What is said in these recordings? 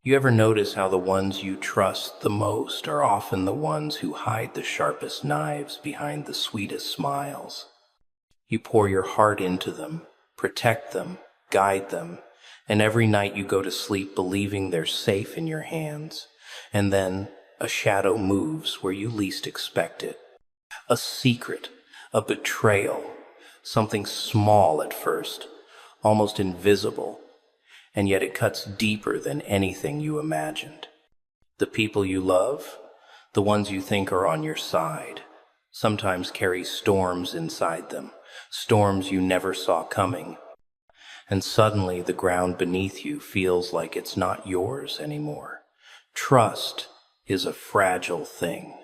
You ever notice how the ones you trust the most are often the ones who hide the sharpest knives behind the sweetest smiles? You pour your heart into them, protect them, guide them, and every night you go to sleep believing they're safe in your hands. And then a shadow moves where you least expect it. A secret, a betrayal, something small at first, almost invisible, and yet it cuts deeper than anything you imagined. The people you love, the ones you think are on your side, sometimes carry storms inside them, storms you never saw coming. And suddenly the ground beneath you feels like it's not yours anymore. Trust is a fragile thing.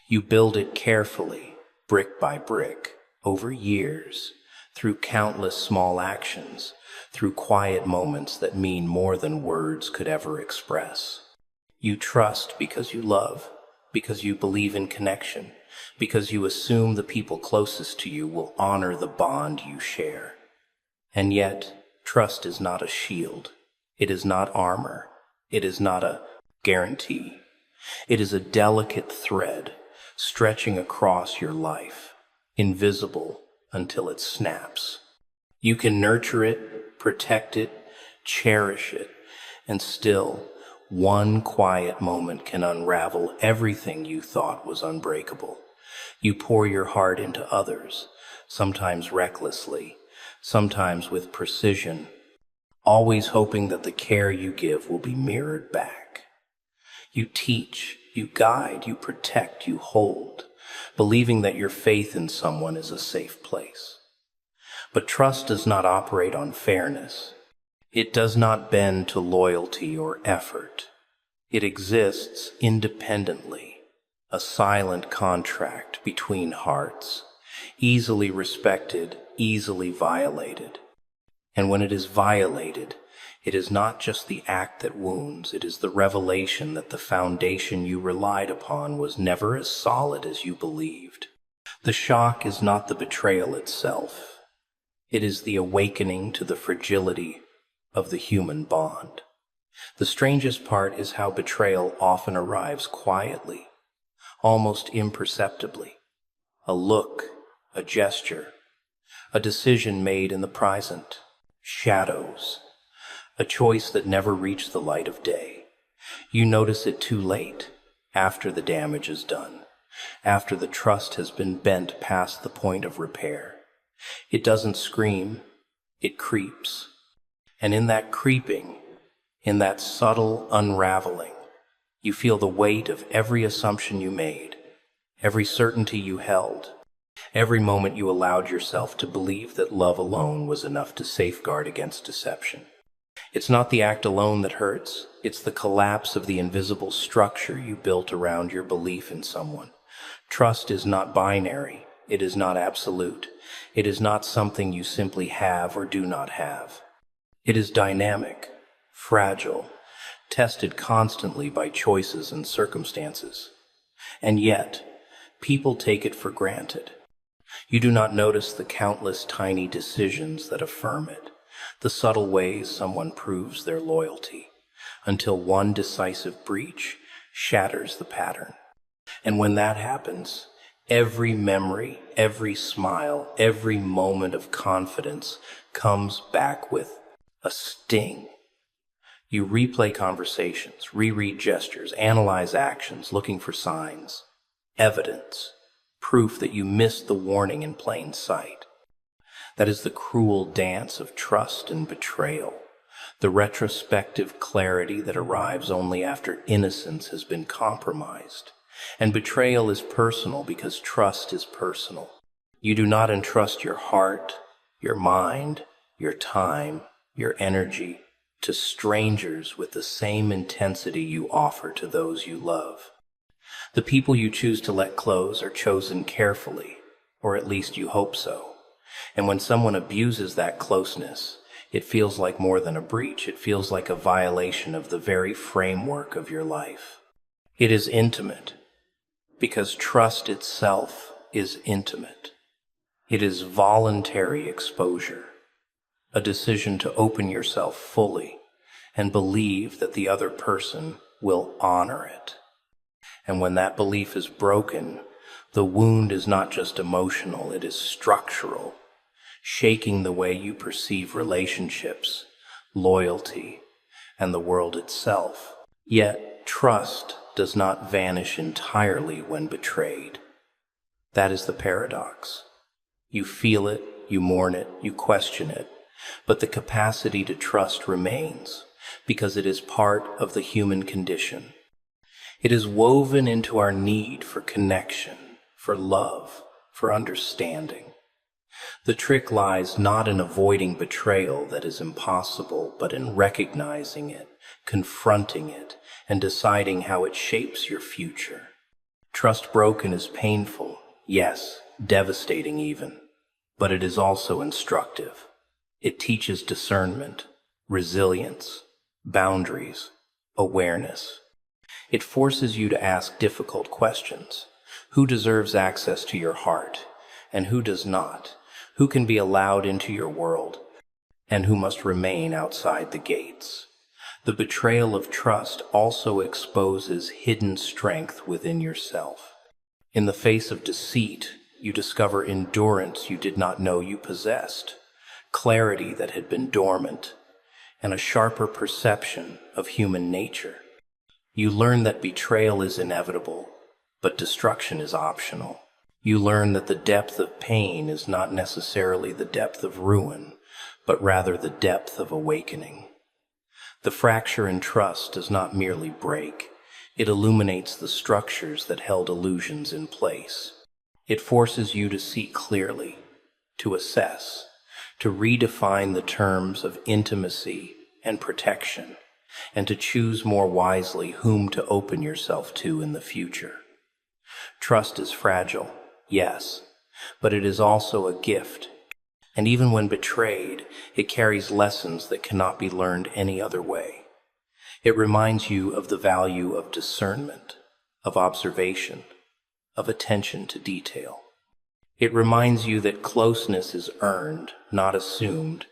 You build it carefully, brick by brick, over years, through countless small actions, through quiet moments that mean more than words could ever express. You trust because you love, because you believe in connection, because you assume the people closest to you will honor the bond you share. And yet, trust is not a shield. It is not armor. It is not a guarantee. It is a delicate thread stretching across your life, invisible until it snaps. You can nurture it, protect it, cherish it, and still, one quiet moment can unravel everything you thought was unbreakable. You pour your heart into others, sometimes recklessly, sometimes with precision, always hoping that the care you give will be mirrored back. You teach, you guide, you protect, you hold, believing that your faith in someone is a safe place. But trust does not operate on fairness. It does not bend to loyalty or effort. It exists independently, a silent contract between hearts, easily respected, easily violated. And when it is violated, it is not just the act that wounds, it is the revelation that the foundation you relied upon was never as solid as you believed. The shock is not the betrayal itself. It is the awakening to the fragility of the human bond. The strangest part is how betrayal often arrives quietly, almost imperceptibly. A look, a gesture, a decision made in the present, shadows, a choice that never reached the light of day. You notice it too late, after the damage is done, after the trust has been bent past the point of repair. It doesn't scream, it creeps. And in that creeping, in that subtle unraveling, you feel the weight of every assumption you made, every certainty you held, every moment you allowed yourself to believe that love alone was enough to safeguard against deception. It's not the act alone that hurts, it's the collapse of the invisible structure you built around your belief in someone. Trust is not binary, it is not absolute, it is not something you simply have or do not have. It is dynamic, fragile, tested constantly by choices and circumstances. And yet, people take it for granted. You do not notice the countless tiny decisions that affirm it, the subtle ways someone proves their loyalty, until one decisive breach shatters the pattern. And when that happens, every memory, every smile, every moment of confidence comes back with a sting. You replay conversations, reread gestures, analyze actions, looking for signs, evidence, proof that you missed the warning in plain sight. That is the cruel dance of trust and betrayal, the retrospective clarity that arrives only after innocence has been compromised. And betrayal is personal because trust is personal. You do not entrust your heart, your mind, your time, your energy to strangers with the same intensity you offer to those you love. The people you choose to let close are chosen carefully, or at least you hope so. And when someone abuses that closeness, it feels like more than a breach. It feels like a violation of the very framework of your life. It is intimate, because trust itself is intimate. It is voluntary exposure, a decision to open yourself fully and believe that the other person will honor it. And when that belief is broken, the wound is not just emotional, it is structural, shaking the way you perceive relationships, loyalty, and the world itself. Yet, trust does not vanish entirely when betrayed. That is the paradox. You feel it, you mourn it, you question it, but the capacity to trust remains because it is part of the human condition. It is woven into our need for connection, for love, for understanding. The trick lies not in avoiding betrayal that is impossible, but in recognizing it, confronting it, and deciding how it shapes your future. Trust broken is painful, yes, devastating even, but it is also instructive. It teaches discernment, resilience, boundaries, awareness. It forces you to ask difficult questions. Who deserves access to your heart, and who does not? Who can be allowed into your world, and who must remain outside the gates? The betrayal of trust also exposes hidden strength within yourself. In the face of deceit, you discover endurance you did not know you possessed, clarity that had been dormant, and a sharper perception of human nature. You learn that betrayal is inevitable, but destruction is optional. You learn that the depth of pain is not necessarily the depth of ruin, but rather the depth of awakening. The fracture in trust does not merely break, it illuminates the structures that held illusions in place. It forces you to see clearly, to assess, to redefine the terms of intimacy and protection, and to choose more wisely whom to open yourself to in the future. Trust is fragile, yes, but it is also a gift. And even when betrayed, it carries lessons that cannot be learned any other way. It reminds you of the value of discernment, of observation, of attention to detail. It reminds you that closeness is earned, not assumed,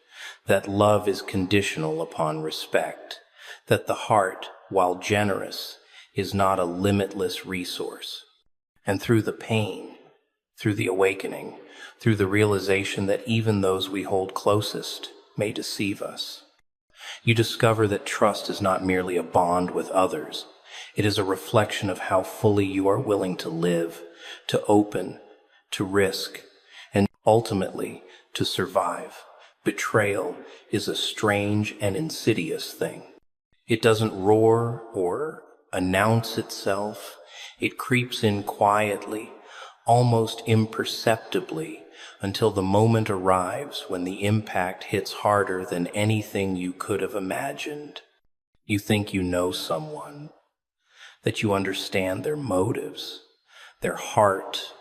that love is conditional upon respect, that the heart, while generous, is not a limitless resource. And through the pain, through the awakening, through the realization that even those we hold closest may deceive us, you discover that trust is not merely a bond with others. It is a reflection of how fully you are willing to live, to open, to risk, and ultimately to survive. Betrayal is a strange and insidious thing. It doesn't roar or announce itself. It creeps in quietly, almost imperceptibly, until the moment arrives when the impact hits harder than anything you could have imagined. You think you know someone, that you understand their motives, their heart,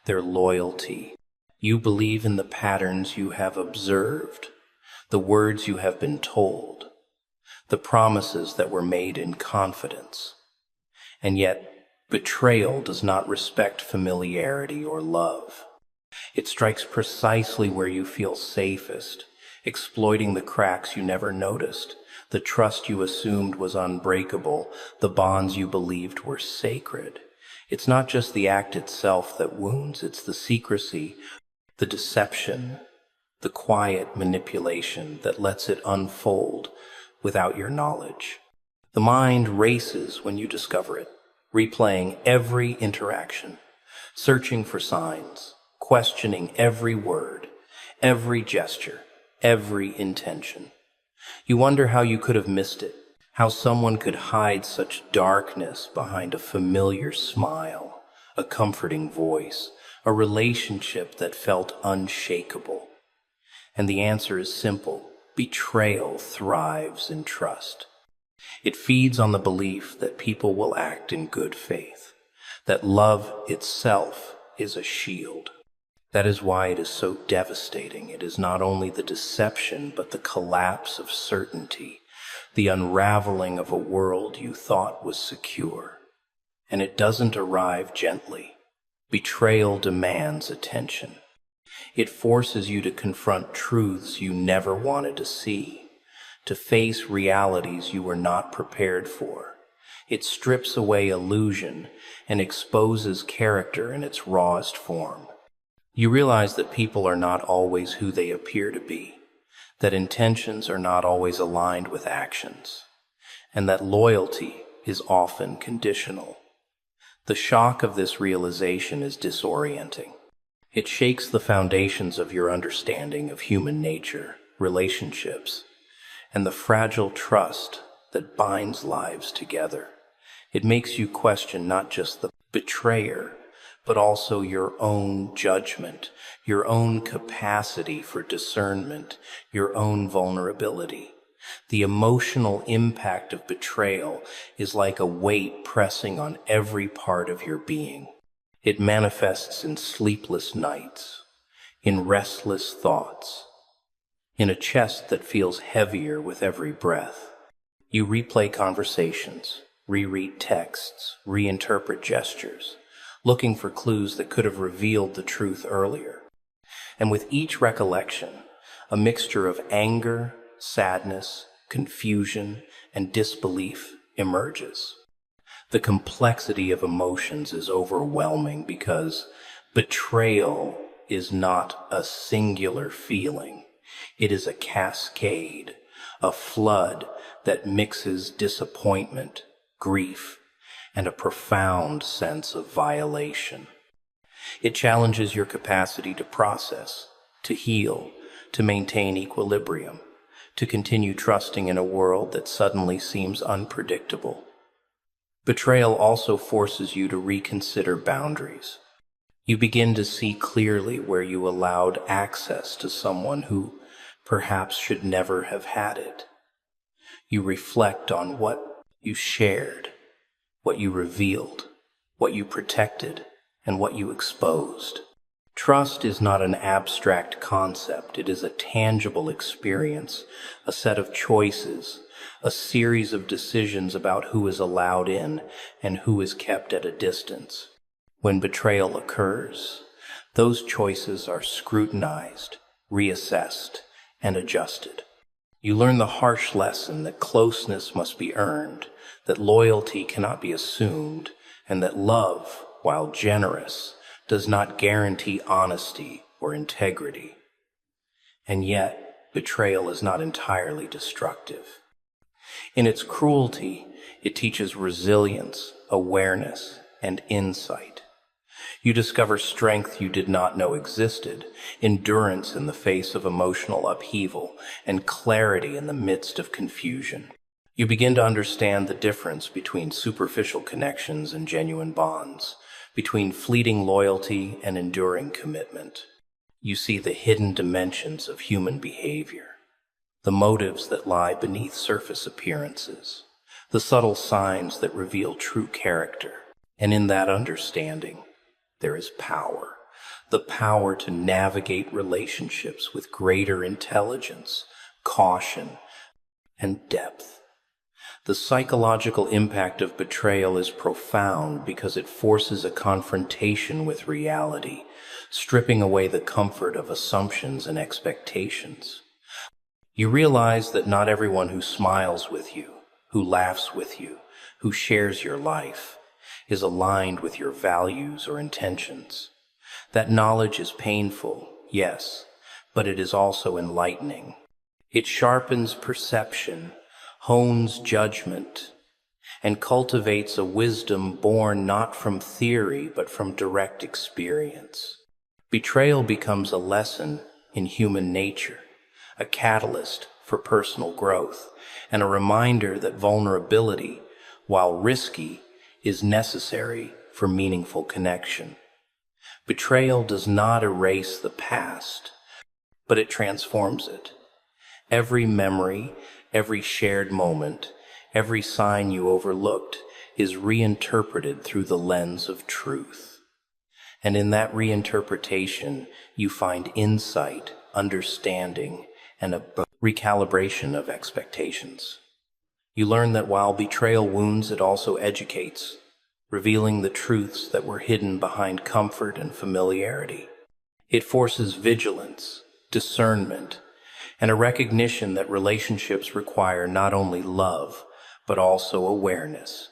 their loyalty. You believe in the patterns you have observed, the words you have been told, the promises that were made in confidence. And yet, betrayal does not respect familiarity or love. It strikes precisely where you feel safest, exploiting the cracks you never noticed, the trust you assumed was unbreakable, the bonds you believed were sacred. It's not just the act itself that wounds, it's the secrecy, the deception, the quiet manipulation that lets it unfold without your knowledge. The mind races when you discover it, replaying every interaction, searching for signs, questioning every word, every gesture, every intention. You wonder how you could have missed it, how someone could hide such darkness behind a familiar smile, a comforting voice, a relationship that felt unshakable. And the answer is simple. Betrayal thrives in trust. It feeds on the belief that people will act in good faith, that love itself is a shield. That is why it is so devastating. It is not only the deception, but the collapse of certainty, the unraveling of a world you thought was secure. And it doesn't arrive gently. Betrayal demands attention. It forces you to confront truths you never wanted to see, to face realities you were not prepared for. It strips away illusion and exposes character in its rawest form. You realize that people are not always who they appear to be, that intentions are not always aligned with actions, and that loyalty is often conditional. The shock of this realization is disorienting. It shakes the foundations of your understanding of human nature, relationships, and the fragile trust that binds lives together. It makes you question not just the betrayer, but also your own judgment, your own capacity for discernment, your own vulnerability. The emotional impact of betrayal is like a weight pressing on every part of your being. It manifests in sleepless nights, in restless thoughts, in a chest that feels heavier with every breath. You replay conversations, reread texts, reinterpret gestures, looking for clues that could have revealed the truth earlier. And with each recollection, a mixture of anger, sadness, confusion, and disbelief emerges. The complexity of emotions is overwhelming because betrayal is not a singular feeling. It is a cascade, a flood that mixes disappointment, grief, and a profound sense of violation. It challenges your capacity to process, to heal, to maintain equilibrium, to continue trusting in a world that suddenly seems unpredictable. Betrayal also forces you to reconsider boundaries. You begin to see clearly where you allowed access to someone who perhaps should never have had it. You reflect on what you shared, what you revealed, what you protected, and what you exposed. Trust is not an abstract concept. It is a tangible experience, a set of choices, a series of decisions about who is allowed in and who is kept at a distance. When betrayal occurs, those choices are scrutinized, reassessed, and adjusted. You learn the harsh lesson that closeness must be earned, that loyalty cannot be assumed, and that love, while generous, does not guarantee honesty or integrity. And yet, betrayal is not entirely destructive. In its cruelty, it teaches resilience, awareness, and insight. You discover strength you did not know existed, endurance in the face of emotional upheaval, and clarity in the midst of confusion. You begin to understand the difference between superficial connections and genuine bonds, between fleeting loyalty and enduring commitment. You see the hidden dimensions of human behavior, the motives that lie beneath surface appearances, the subtle signs that reveal true character. And in that understanding, there is power, the power to navigate relationships with greater intelligence, caution, and depth. The psychological impact of betrayal is profound because it forces a confrontation with reality, stripping away the comfort of assumptions and expectations. You realize that not everyone who smiles with you, who laughs with you, who shares your life, is aligned with your values or intentions. That knowledge is painful, yes, but it is also enlightening. It sharpens perception, hones judgment, and cultivates a wisdom born not from theory but from direct experience. Betrayal becomes a lesson in human nature, a catalyst for personal growth, and a reminder that vulnerability, while risky, is necessary for meaningful connection. Betrayal does not erase the past, but it transforms it. Every memory, every shared moment, every sign you overlooked is reinterpreted through the lens of truth. And in that reinterpretation, you find insight, understanding, and a recalibration of expectations. You learn that while betrayal wounds, it also educates, revealing the truths that were hidden behind comfort and familiarity. It forces vigilance, discernment, and a recognition that relationships require not only love, but also awareness,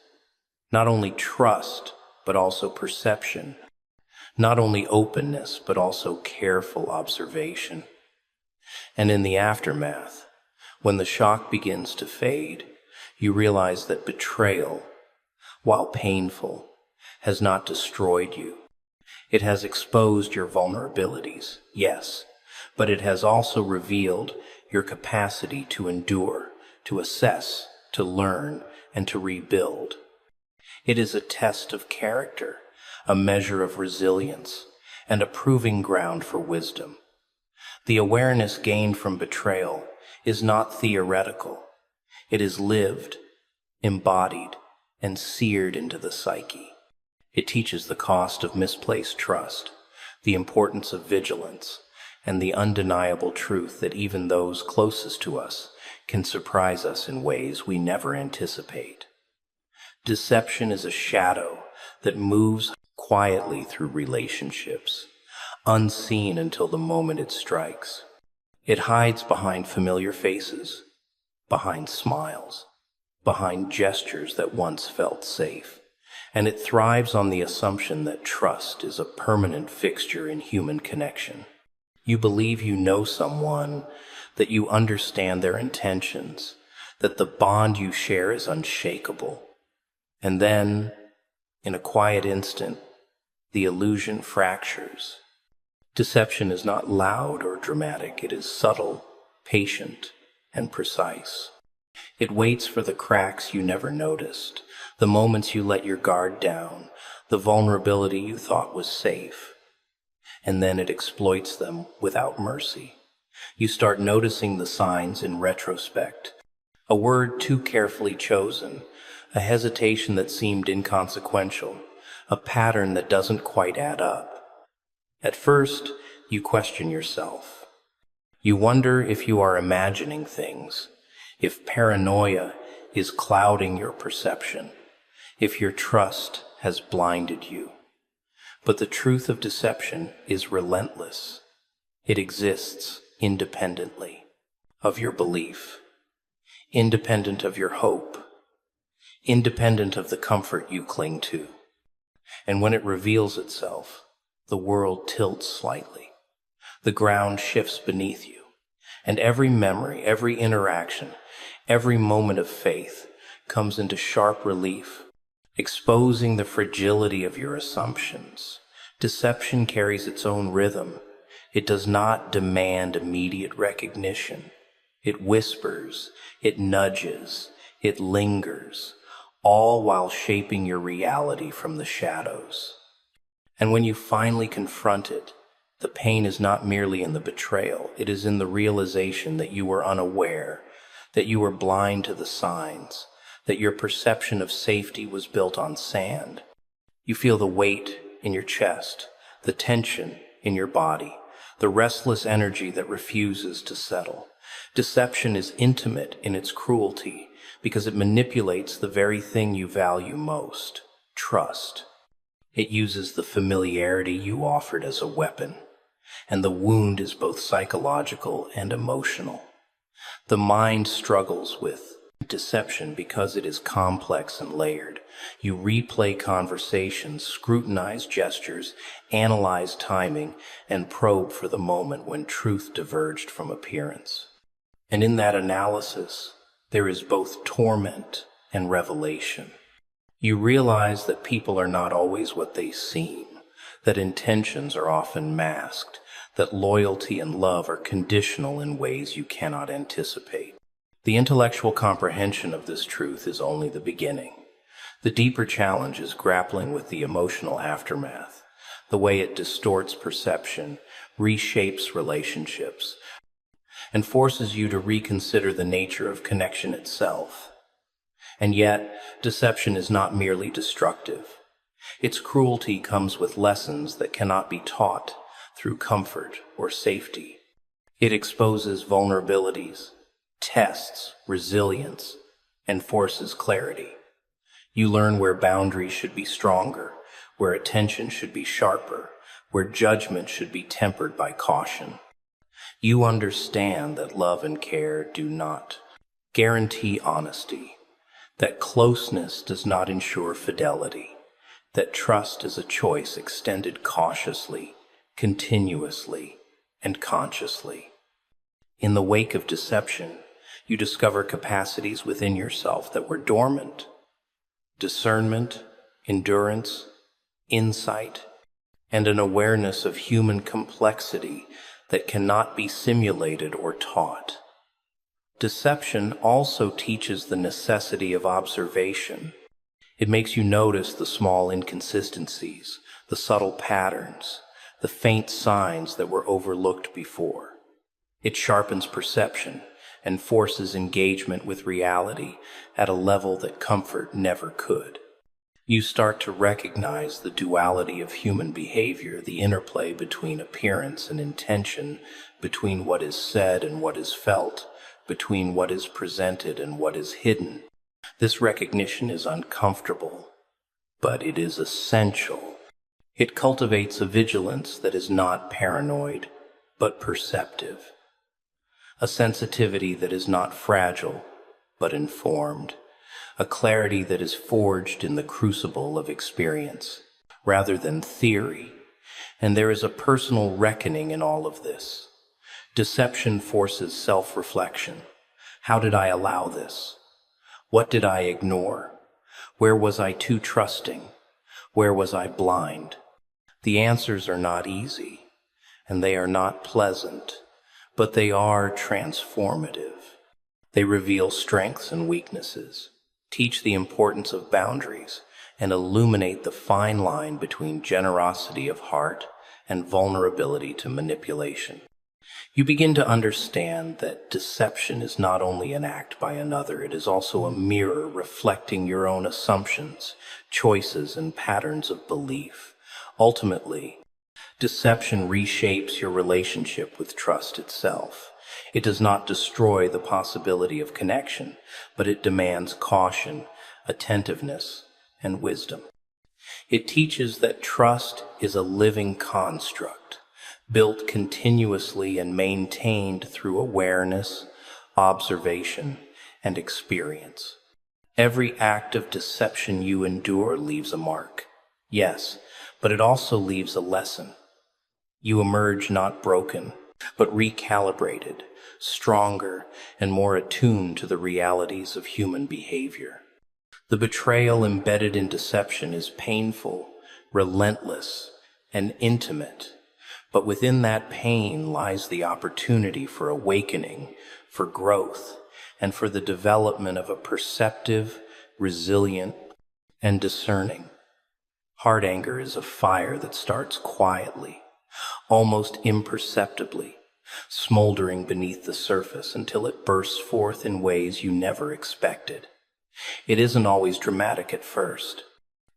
not only trust, but also perception, not only openness, but also careful observation. And in the aftermath, when the shock begins to fade, you realize that betrayal, while painful, has not destroyed you. It has exposed your vulnerabilities, yes, but it has also revealed your capacity to endure, to assess, to learn, and to rebuild. It is a test of character, a measure of resilience, and a proving ground for wisdom. The awareness gained from betrayal is not theoretical. It is lived, embodied, and seared into the psyche. It teaches the cost of misplaced trust, the importance of vigilance, and the undeniable truth that even those closest to us can surprise us in ways we never anticipate. Deception is a shadow that moves quietly through relationships, unseen until the moment it strikes. It hides behind familiar faces, behind smiles, behind gestures that once felt safe, and it thrives on the assumption that trust is a permanent fixture in human connection. You believe you know someone, that you understand their intentions, that the bond you share is unshakable. And then, in a quiet instant, the illusion fractures. Deception is not loud or dramatic. It is subtle, patient, and precise. It waits for the cracks you never noticed, the moments you let your guard down, the vulnerability you thought was safe. And then it exploits them without mercy. You start noticing the signs in retrospect. A word too carefully chosen, a hesitation that seemed inconsequential, a pattern that doesn't quite add up. At first, you question yourself. You wonder if you are imagining things, if paranoia is clouding your perception, if your trust has blinded you. But the truth of deception is relentless. It exists independently of your belief, independent of your hope, independent of the comfort you cling to. And when it reveals itself, the world tilts slightly. The ground shifts beneath you, and every memory, every interaction, every moment of faith comes into sharp relief, exposing the fragility of your assumptions. Deception carries its own rhythm. It does not demand immediate recognition. It whispers, it nudges, it lingers, all while shaping your reality from the shadows. And when you finally confront it, the pain is not merely in the betrayal, it is in the realization that you were unaware, that you were blind to the signs, that your perception of safety was built on sand. You feel the weight in your chest, the tension in your body, the restless energy that refuses to settle. Deception is intimate in its cruelty because it manipulates the very thing you value most, trust. It uses the familiarity you offered as a weapon, and the wound is both psychological and emotional. The mind struggles with deception because it is complex and layered. You replay conversations, scrutinize gestures, analyze timing, and probe for the moment when truth diverged from appearance. And in that analysis, there is both torment and revelation. You realize that people are not always what they seem, that intentions are often masked, that loyalty and love are conditional in ways you cannot anticipate. The intellectual comprehension of this truth is only the beginning. The deeper challenge is grappling with the emotional aftermath, the way it distorts perception, reshapes relationships, and forces you to reconsider the nature of connection itself. And yet, deception is not merely destructive. Its cruelty comes with lessons that cannot be taught through comfort or safety. It exposes vulnerabilities, tests resilience, and forces clarity. You learn where boundaries should be stronger, where attention should be sharper, where judgment should be tempered by caution. You understand that love and care do not guarantee honesty, that closeness does not ensure fidelity, that trust is a choice extended cautiously, continuously, and consciously. In the wake of deception, you discover capacities within yourself that were dormant: discernment, endurance, insight, and an awareness of human complexity that cannot be simulated or taught. Deception also teaches the necessity of observation. It makes you notice the small inconsistencies, the subtle patterns, the faint signs that were overlooked before. It sharpens perception and forces engagement with reality at a level that comfort never could. You start to recognize the duality of human behavior, the interplay between appearance and intention, between what is said and what is felt, between what is presented and what is hidden. This recognition is uncomfortable, but it is essential. It cultivates a vigilance that is not paranoid, but perceptive. A sensitivity that is not fragile, but informed. A clarity that is forged in the crucible of experience, rather than theory. And there is a personal reckoning in all of this. Deception forces self-reflection. How did I allow this? What did I ignore? Where was I too trusting? Where was I blind? The answers are not easy, and they are not pleasant, but they are transformative. They reveal strengths and weaknesses, teach the importance of boundaries, and illuminate the fine line between generosity of heart and vulnerability to manipulation. You begin to understand that deception is not only an act by another, it is also a mirror reflecting your own assumptions, choices, and patterns of belief. Ultimately, deception reshapes your relationship with trust itself. It does not destroy the possibility of connection, but it demands caution, attentiveness, and wisdom. It teaches that trust is a living construct, built continuously and maintained through awareness, observation, and experience. Every act of deception you endure leaves a mark, yes, but it also leaves a lesson. You emerge not broken, but recalibrated, stronger, and more attuned to the realities of human behavior. The betrayal embedded in deception is painful, relentless, and intimate. But within that pain lies the opportunity for awakening, for growth, and for the development of a perceptive, resilient, and discerning. Heart anger is a fire that starts quietly, almost imperceptibly, smoldering beneath the surface until it bursts forth in ways you never expected. It isn't always dramatic at first.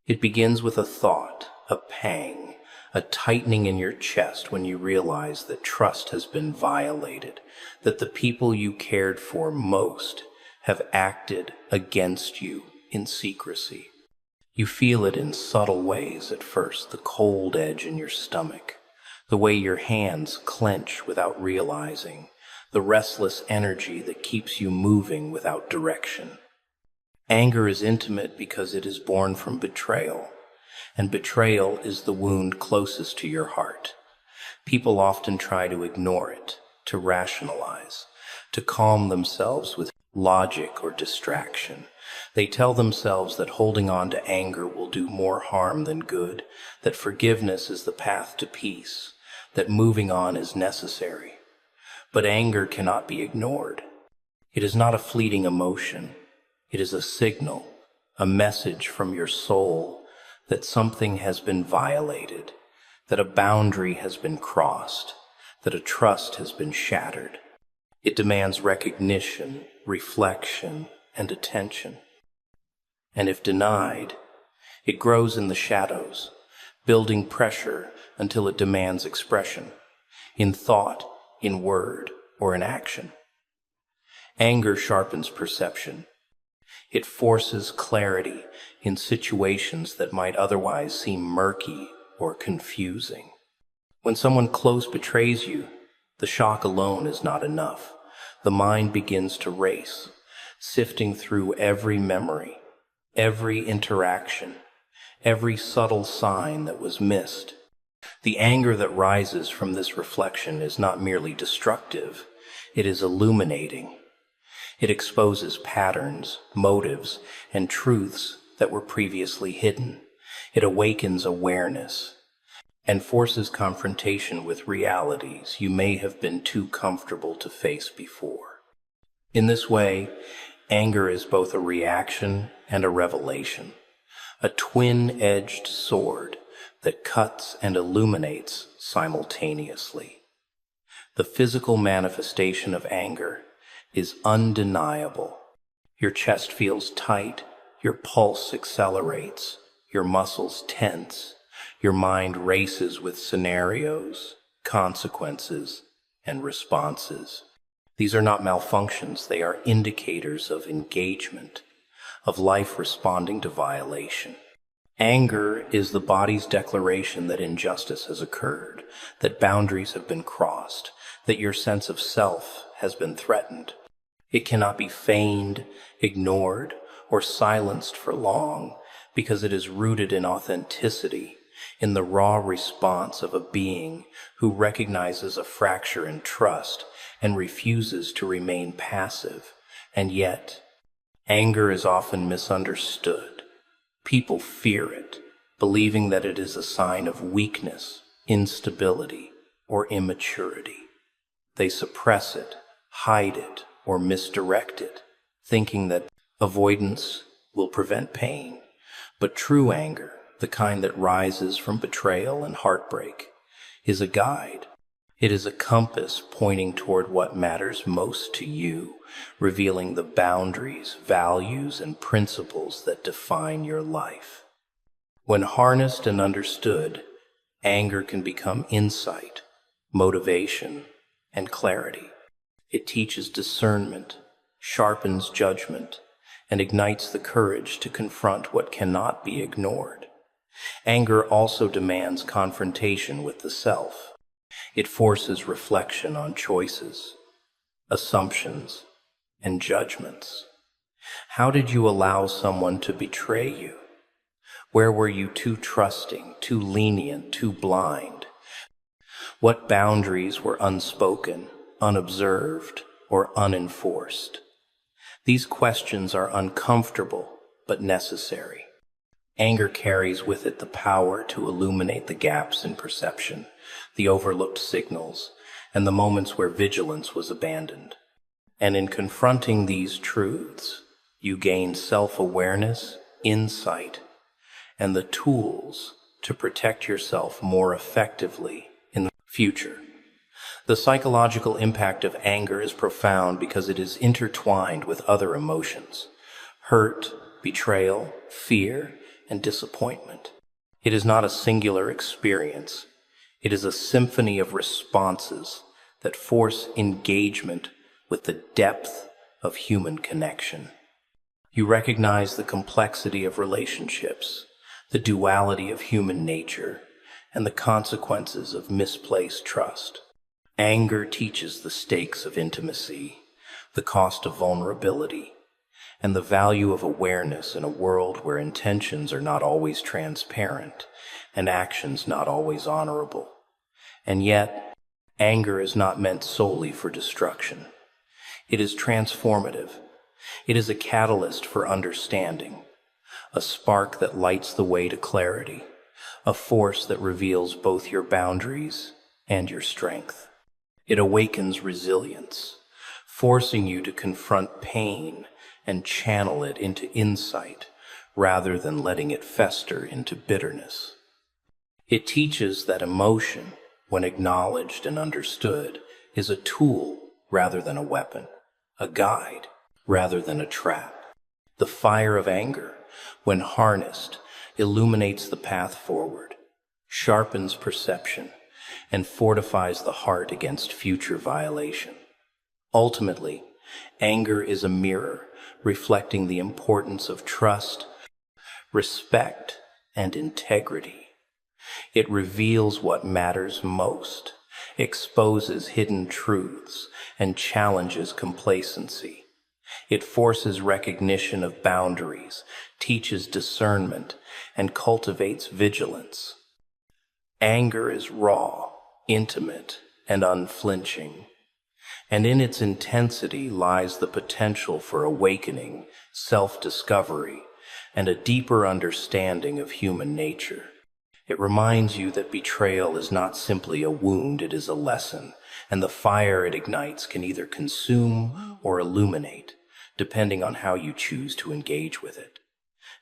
It begins with a thought, a pang, a tightening in your chest when you realize that trust has been violated, that the people you cared for most have acted against you in secrecy. You feel it in subtle ways at first, the cold edge in your stomach, the way your hands clench without realizing, the restless energy that keeps you moving without direction. Anger is intimate because it is born from betrayal, and betrayal is the wound closest to your heart. People often try to ignore it, to rationalize, to calm themselves with logic or distraction. They tell themselves that holding on to anger will do more harm than good, that forgiveness is the path to peace, that moving on is necessary. But anger cannot be ignored. It is not a fleeting emotion. It is a signal, a message from your soul that something has been violated, that a boundary has been crossed, that a trust has been shattered. It demands recognition, reflection, and attention. And if denied, it grows in the shadows, building pressure until it demands expression, in thought, in word, or in action. Anger sharpens perception. It forces clarity in situations that might otherwise seem murky or confusing. When someone close betrays you, The shock alone is not enough. The mind begins to race, sifting through every memory, every interaction, every subtle sign that was missed. The anger that rises from this reflection is not merely destructive, it is illuminating. It exposes patterns, motives, and truths that were previously hidden. It awakens awareness and forces confrontation with realities you may have been too comfortable to face before. In this way, anger is both a reaction and a revelation, a twin-edged sword that cuts and illuminates simultaneously. The physical manifestation of anger is undeniable. Your chest feels tight, your pulse accelerates, your muscles tense, your mind races with scenarios, consequences, and responses. These are not malfunctions, they are indicators of engagement, of life responding to violation. Anger is the body's declaration that injustice has occurred, that boundaries have been crossed, that your sense of self has been threatened. It cannot be feigned, ignored, or silenced for long because it is rooted in authenticity, in the raw response of a being who recognizes a fracture in trust and refuses to remain passive. And yet, anger is often misunderstood. People fear it, believing that it is a sign of weakness, instability, or immaturity. They suppress it, hide it, or misdirect it, thinking that avoidance will prevent pain. But true anger, the kind that rises from betrayal and heartbreak, is a guide. It is a compass pointing toward what matters most to you, revealing the boundaries, values, and principles that define your life. When harnessed and understood, anger can become insight, motivation, and clarity. It teaches discernment, sharpens judgment, and ignites the courage to confront what cannot be ignored. Anger also demands confrontation with the self. It forces reflection on choices, assumptions, and judgments. How did you allow someone to betray you? Where were you too trusting, too lenient, too blind? What boundaries were unspoken, unobserved, or unenforced? These questions are uncomfortable but necessary. Anger carries with it the power to illuminate the gaps in perception, the overlooked signals, and the moments where vigilance was abandoned. And in confronting these truths, you gain self-awareness, insight, and the tools to protect yourself more effectively in the future. The psychological impact of anger is profound because it is intertwined with other emotions: hurt, betrayal, fear, and disappointment. It is not a singular experience. It is a symphony of responses that force engagement with the depth of human connection. You recognize the complexity of relationships, the duality of human nature, and the consequences of misplaced trust. Anger teaches the stakes of intimacy, the cost of vulnerability, and the value of awareness in a world where intentions are not always transparent and actions not always honorable. And yet, anger is not meant solely for destruction. It is transformative. It is a catalyst for understanding, a spark that lights the way to clarity, a force that reveals both your boundaries and your strength. It awakens resilience, forcing you to confront pain and channel it into insight rather than letting it fester into bitterness. It teaches that emotion, when acknowledged and understood, is a tool rather than a weapon, a guide rather than a trap. The fire of anger, when harnessed, illuminates the path forward, sharpens perception, and fortifies the heart against future violation. Ultimately, anger is a mirror reflecting the importance of trust, respect, and integrity. It reveals what matters most exposes hidden truths, and challenges complacency. It forces recognition of boundaries, teaches discernment, and cultivates vigilance. Anger is raw, intimate, and unflinching, and in its intensity lies the potential for awakening, self-discovery, and a deeper understanding of human nature. It reminds you that betrayal is not simply a wound, it is a lesson, and the fire it ignites can either consume or illuminate, depending on how you choose to engage with it.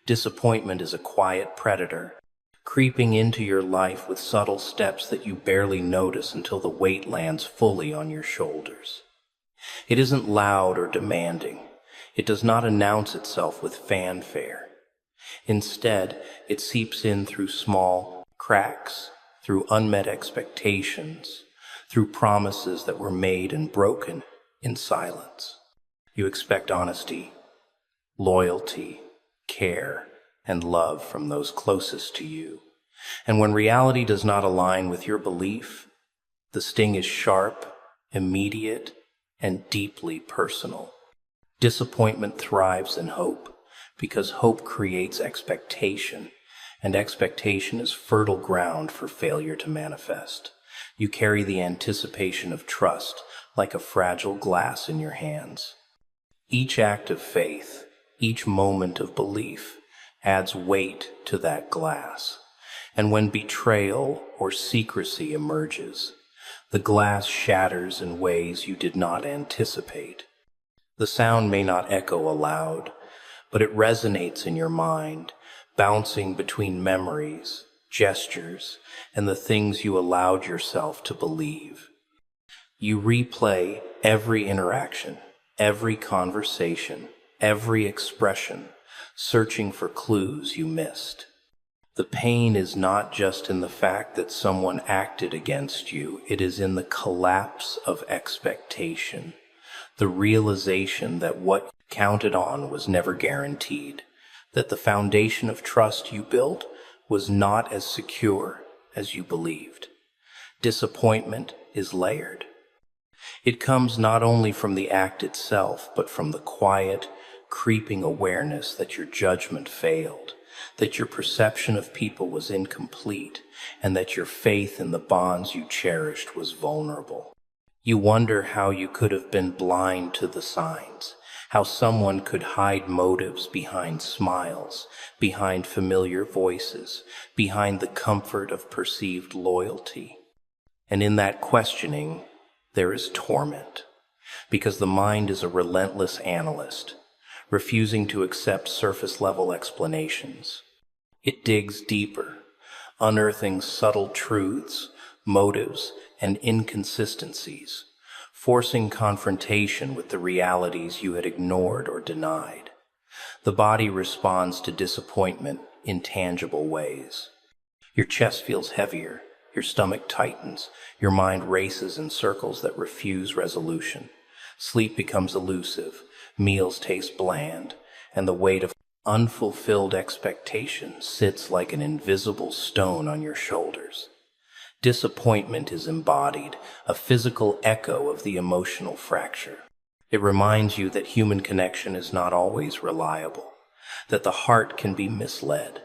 Disappointment is a quiet predator, creeping into your life with subtle steps that you barely notice until the weight lands fully on your shoulders. It isn't loud or demanding. It does not announce itself with fanfare. Instead, it seeps in through small cracks, through unmet expectations, through promises that were made and broken in silence. You expect honesty, loyalty, care, and love from those closest to you. And when reality does not align with your belief, the sting is sharp, immediate, and deeply personal. Disappointment thrives in hope, because hope creates expectation, and expectation is fertile ground for failure to manifest. You carry the anticipation of trust like a fragile glass in your hands. Each act of faith, each moment of belief, adds weight to that glass. And when betrayal or secrecy emerges, the glass shatters in ways you did not anticipate. The sound may not echo aloud, but it resonates in your mind, bouncing between memories, gestures, and the things you allowed yourself to believe. You replay every interaction, every conversation, every expression, searching for clues you missed. The pain is not just in the fact that someone acted against you, it is in the collapse of expectation, the realization that what you counted on was never guaranteed, that the foundation of trust you built was not as secure as you believed. Disappointment is layered. It comes not only from the act itself, but from the quiet, creeping awareness that your judgment failed, that your perception of people was incomplete, and that your faith in the bonds you cherished was vulnerable. You wonder how you could have been blind to the signs, how someone could hide motives behind smiles, behind familiar voices, behind the comfort of perceived loyalty. And in that questioning, there is torment, because the mind is a relentless analyst, refusing to accept surface-level explanations. It digs deeper, unearthing subtle truths, motives, and inconsistencies, forcing confrontation with the realities you had ignored or denied. The body responds to disappointment in tangible ways. Your chest feels heavier, your stomach tightens, your mind races in circles that refuse resolution. Sleep becomes elusive, meals taste bland, and the weight of unfulfilled expectations sits like an invisible stone on your shoulders. Disappointment is embodied, a physical echo of the emotional fracture. It reminds you that human connection is not always reliable, that the heart can be misled,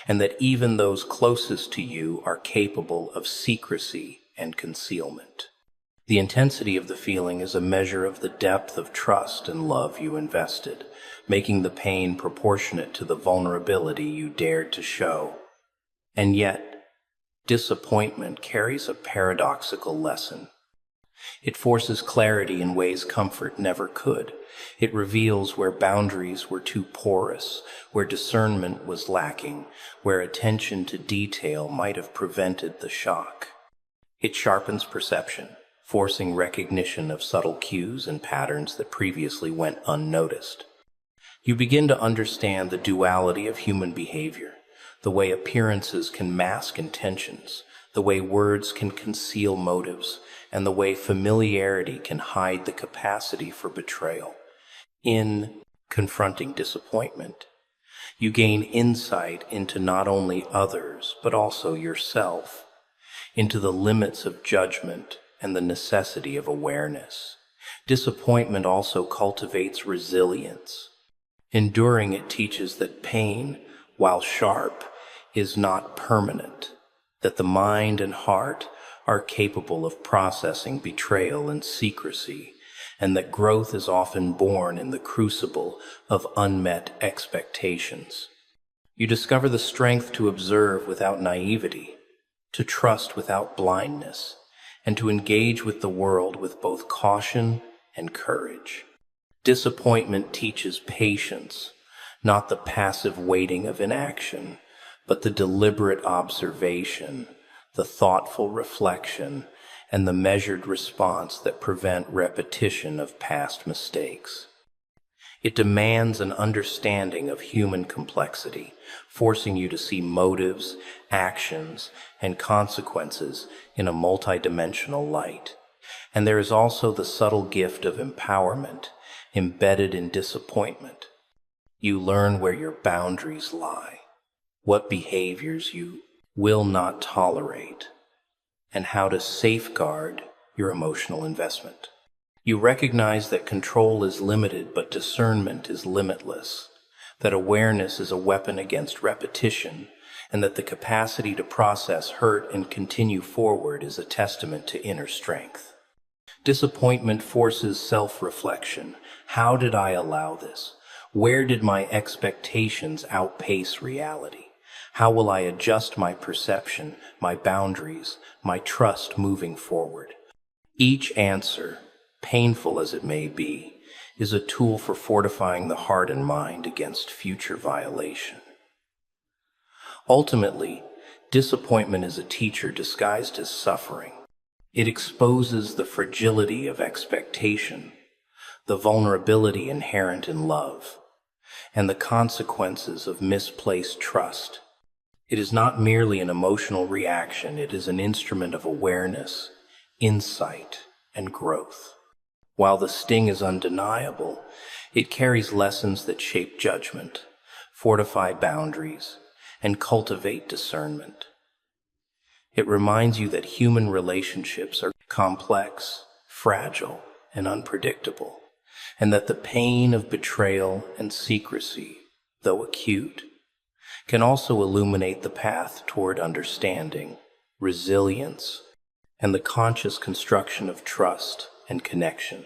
and that even those closest to you are capable of secrecy and concealment. The intensity of the feeling is a measure of the depth of trust and love you invested, making the pain proportionate to the vulnerability you dared to show. And yet, disappointment carries a paradoxical lesson. It forces clarity in ways comfort never could. It reveals where boundaries were too porous, where discernment was lacking, where attention to detail might have prevented the shock. It sharpens perception, forcing recognition of subtle cues and patterns that previously went unnoticed. You begin to understand the duality of human behavior, the way appearances can mask intentions, the way words can conceal motives, and the way familiarity can hide the capacity for betrayal. In confronting disappointment, you gain insight into not only others, but also yourself, into the limits of judgment and the necessity of awareness. Disappointment also cultivates resilience. Enduring it teaches that pain, while sharp, is not permanent, that the mind and heart are capable of processing betrayal and secrecy, and that growth is often born in the crucible of unmet expectations. You discover the strength to observe without naivety, to trust without blindness, and to engage with the world with both caution and courage. Disappointment teaches patience, not the passive waiting of inaction, but the deliberate observation, the thoughtful reflection, and the measured response that prevent repetition of past mistakes. It demands an understanding of human complexity, forcing you to see motives, actions, and consequences in a multidimensional light. And there is also the subtle gift of empowerment embedded in disappointment. You learn where your boundaries lie, what behaviors you will not tolerate, and how to safeguard your emotional investment. You recognize that control is limited, but discernment is limitless, that awareness is a weapon against repetition, and that the capacity to process hurt and continue forward is a testament to inner strength. Disappointment forces self-reflection. How did I allow this? Where did my expectations outpace reality? How will I adjust my perception, my boundaries, my trust moving forward? Each answer, painful as it may be, is a tool for fortifying the heart and mind against future violation. Ultimately, disappointment is a teacher disguised as suffering. It exposes the fragility of expectation, the vulnerability inherent in love, and the consequences of misplaced trust. It is not merely an emotional reaction, it is an instrument of awareness, insight, and growth. While the sting is undeniable, it carries lessons that shape judgment, fortify boundaries, and cultivate discernment. It reminds you that human relationships are complex, fragile, and unpredictable, and that the pain of betrayal and secrecy, though acute, can also illuminate the path toward understanding, resilience, and the conscious construction of trust and connection.